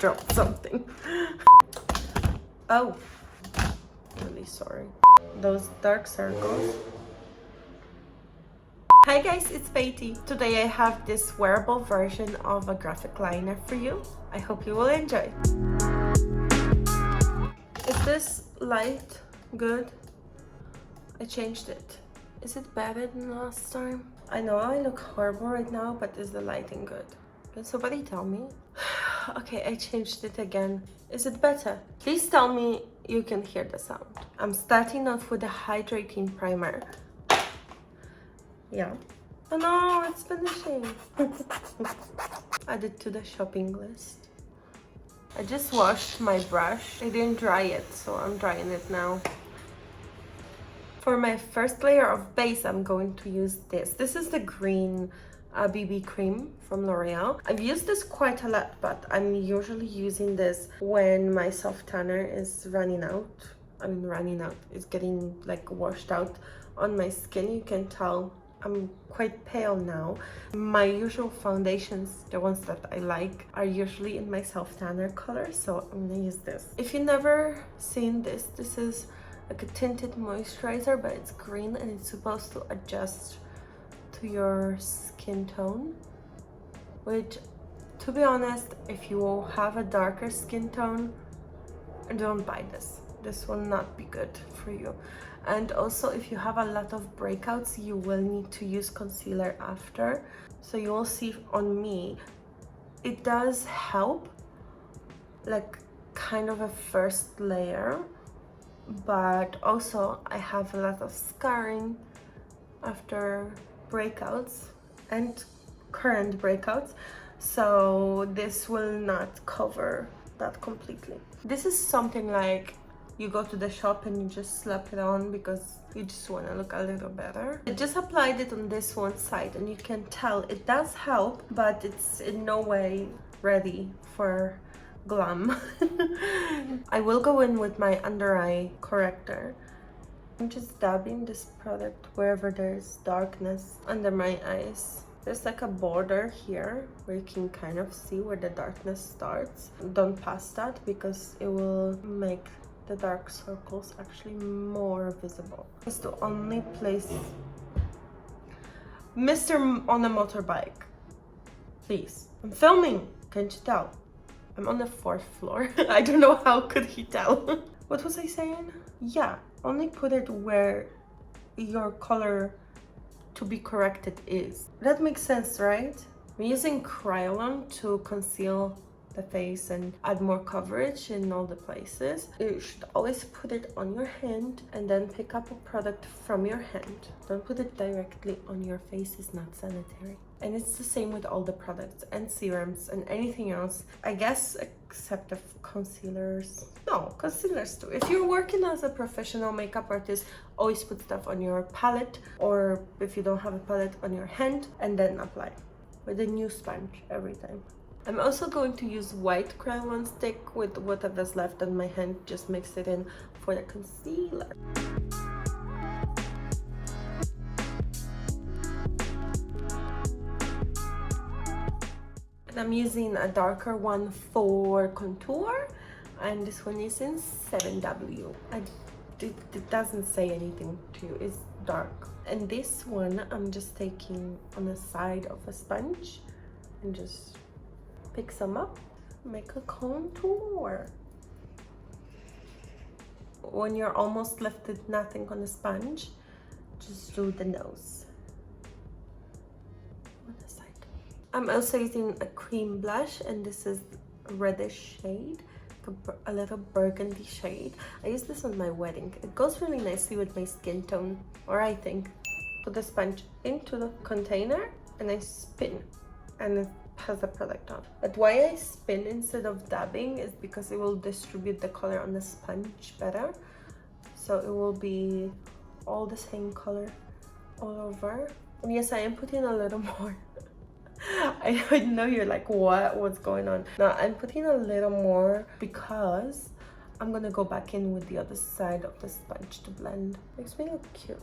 dropped something. Oh, really sorry. Those dark circles. Hi guys, it's Peitee. Today I have this wearable version of a graphic liner for you. I hope you will enjoy. Is this light good? I changed it. Is it better than last time? I know I look horrible right now, but is the lighting good? Can somebody tell me? Okay, I changed it again. Is it better? Please tell me you can hear the sound. I'm starting off with a hydrating primer. Yeah. Oh no, it's finishing. Add it to the shopping list. I just washed my brush. I didn't dry it, so I'm drying it now. For my first layer of base, I'm going to use this. This is the green BB cream from L'Oreal. I've used this quite a lot, but I'm usually using this when my soft tanner is running out. It's getting like washed out on my skin. You can tell I'm quite pale now. My usual foundations, the ones that I like, are usually in my soft tanner color, so I'm gonna use this. If you've never seen this, this is like a tinted moisturizer, but it's green and it's supposed to adjust to your skin tone, which, to be honest, if you have a darker skin tone, don't buy this. This will not be good for you. And also, if you have a lot of breakouts, you will need to use concealer after. So you will see on me, it does help, like kind of a first layer, but also I have a lot of scarring after breakouts and current breakouts, so this will not cover that completely. This is something like you go to the shop and you just slap it on because you just want to look a little better. I just applied it on this one side and you can tell it does help, but it's in no way ready for glam. I will go in with my under eye corrector. I'm just dabbing this product wherever there's darkness under my eyes. There's like a border here where you can kind of see where the darkness starts. Don't pass that because it will make the dark circles actually more visible. It's the only place. Mr. on a motorbike, please. I'm filming, can't you tell? I'm on the 4th floor. I don't know how could he tell. What was I saying? Yeah, only put it where your color to be corrected is. That makes sense, right? I'm using Kryolan to conceal the face and add more coverage in all the places. You should always put it on your hand and then pick up a product from your hand. Don't put it directly on your face, it's not sanitary. And it's the same with all the products and serums and anything else, I guess, except of concealers. No, concealers too. If you're working as a professional makeup artist, always put stuff on your palette, or if you don't have a palette, on your hand, and then apply with a new sponge every time. I'm also going to use white Kryolan stick with whatever's left on my hand, just mix it in for the concealer. And I'm using a darker one for contour, and this one is in 7W. It doesn't say anything to you, it's dark. And this one I'm just taking on the side of a sponge and just pick some up, make a contour. When you're almost left with nothing on the sponge, just do the nose. On the side. I'm also using a cream blush, and this is a reddish shade, a little burgundy shade. I used this on my wedding. It goes really nicely with my skin tone, or I think. Put the sponge into the container and I spin, and it has the product on. But why I spin instead of dabbing is because it will distribute the color on the sponge better, so it will be all the same color all over. And yes, I am putting a little more. I know you're like, what's going on? No, I'm putting a little more because I'm gonna go back in with the other side of the sponge to blend. Makes me look cute.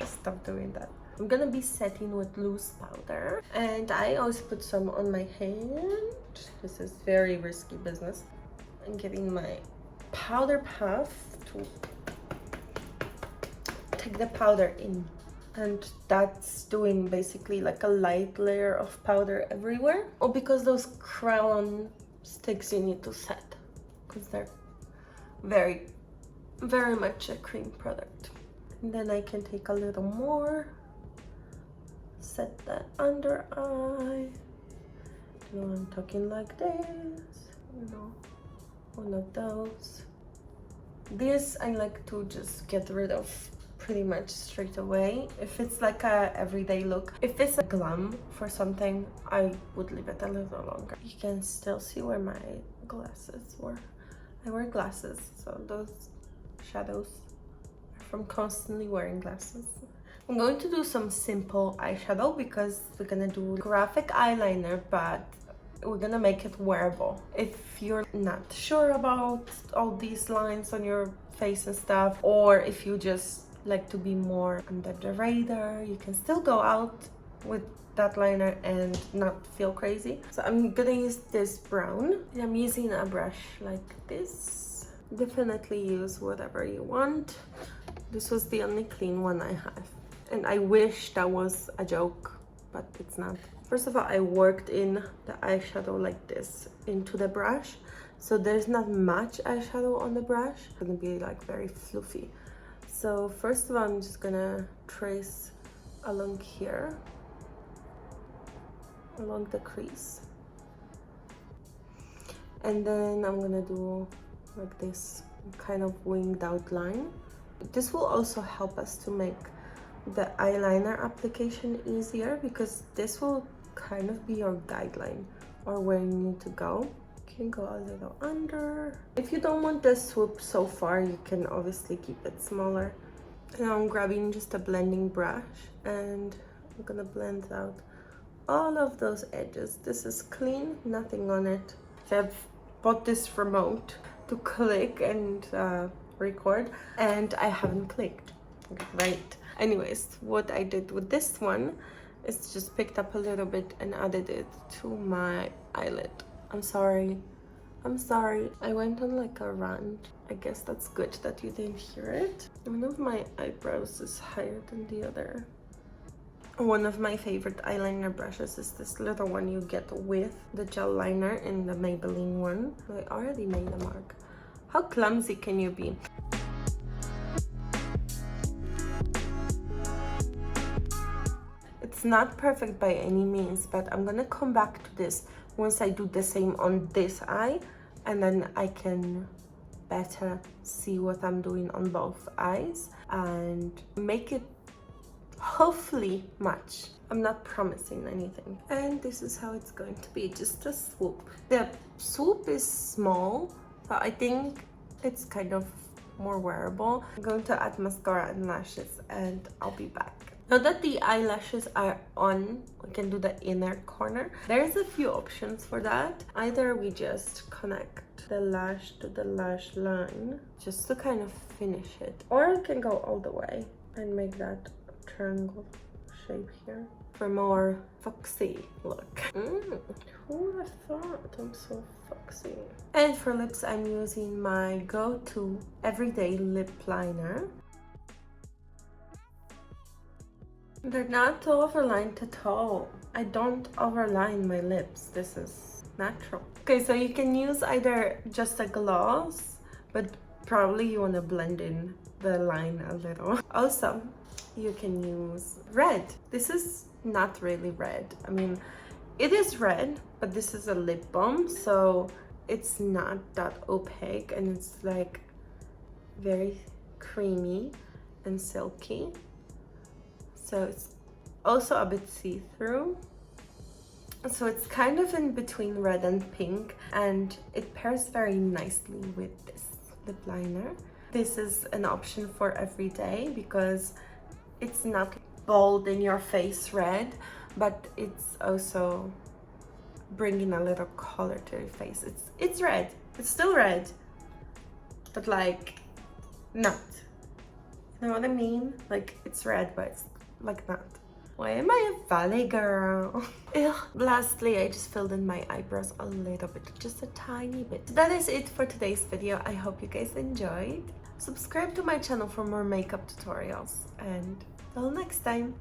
Stop doing that. I'm gonna be setting with loose powder, and I always put some on my hand. This is very risky business. I'm getting my powder puff to take the powder in, and that's doing basically like a light layer of powder everywhere. Oh, because those Kryolan sticks you need to set, because they're very much a cream product. And then I can take a little more, set the under eye. You know, I'm talking like this, you know, one of those. This I like to just get rid of pretty much straight away if it's like a everyday look. If it's a glam for something, I would leave it a little longer. You can still see where my glasses were. I wear glasses, so those shadows are from constantly wearing glasses. I'm going to do some simple eyeshadow because we're gonna do graphic eyeliner, but we're gonna make it wearable. If you're not sure about all these lines on your face and stuff, or if you just like to be more under the radar, you can still go out with that liner and not feel crazy. So I'm gonna use this brown. I'm using a brush like this. Definitely use whatever you want. This was the only clean one I have, and I wish that was a joke, but it's not. First of all, I worked in the eyeshadow like this into the brush, so there's not much eyeshadow on the brush. It's gonna be like very fluffy. So first of all, I'm just gonna trace along here, along the crease, and then I'm gonna do like this kind of winged outline. This will also help us to make the eyeliner application easier, because this will kind of be your guideline or where you need to go. You can go a little under. If you don't want the swoop so far, you can obviously keep it smaller. Now I'm grabbing just a blending brush and I'm gonna blend out all of those edges. This is clean, nothing on it. So I've bought this remote to click and record, and I haven't clicked. Great. Anyways, what I did with this one is just picked up a little bit and added it to my eyelid. I'm sorry. I went on like a rant. I guess that's good that you didn't hear it. One of my eyebrows is higher than the other. One of my favorite eyeliner brushes is this little one you get with the gel liner in the Maybelline one. I already made a mark. How clumsy can you be? It's not perfect by any means, but I'm gonna come back to this once I do the same on this eye, and then I can better see what I'm doing on both eyes and make it hopefully match. I'm not promising anything. And this is how it's going to be, just a swoop. The swoop is small, but I think it's kind of more wearable. I'm going to add mascara and lashes, and I'll be back. Now that the eyelashes are on, we can do the inner corner. There's a few options for that. Either we just connect the lash to the lash line just to kind of finish it, or we can go all the way and make that triangle shape here for more foxy look. Who would have thought I'm so foxy? And for lips, I'm using my go-to everyday lip liner. They're not overlined at all. I don't overline my lips. This is natural. Okay, so you can use either just a gloss, but probably you want to blend in the line a little. Also, you can use red. This is not really red. I mean, it is red, but this is a lip balm, so it's not that opaque, and it's like very creamy and silky. So it's also a bit see-through. So it's kind of in between red and pink, and it pairs very nicely with this lip liner. This is an option for every day because it's not bold in your face red, but it's also bringing a little color to your face. It's red. It's still red, but like not. You know what I mean? Like it's red, but it's like not. Why am I a valley girl? Ugh. Lastly, I just filled in my eyebrows a little bit, just a tiny bit. So that is it for today's video. I hope you guys enjoyed. Subscribe to my channel for more makeup tutorials, and till next time.